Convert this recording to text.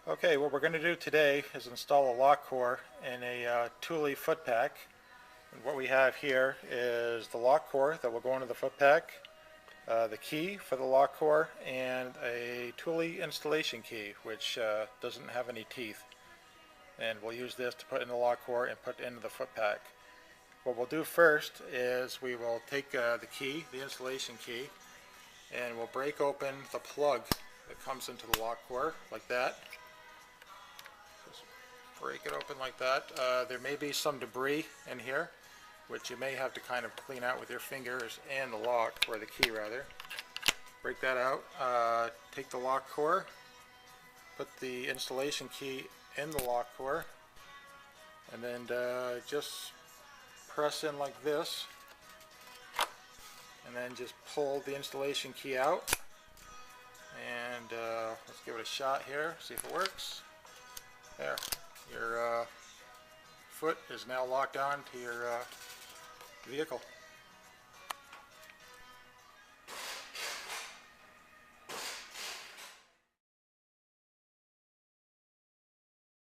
Okay, what we're going to do today is install a lock core in a Thule foot pack. And what we have here is the lock core that will go into the foot pack, the key for the lock core, and a Thule installation key, which doesn't have any teeth. And we'll use this to put in the lock core and put into the foot pack. What we'll do first is we will take the key, the installation key, and we'll break open the plug that comes into the lock core like that. Break it open like that. There may be some debris in here, which you may have to kind of clean out with your fingers and the lock, or the key rather. Break that out. Take the lock core, put the installation key in the lock core, and then just press in like this, and then just pull the installation key out. And let's give it a shot here, see if it works. There. Your foot is now locked on to your vehicle.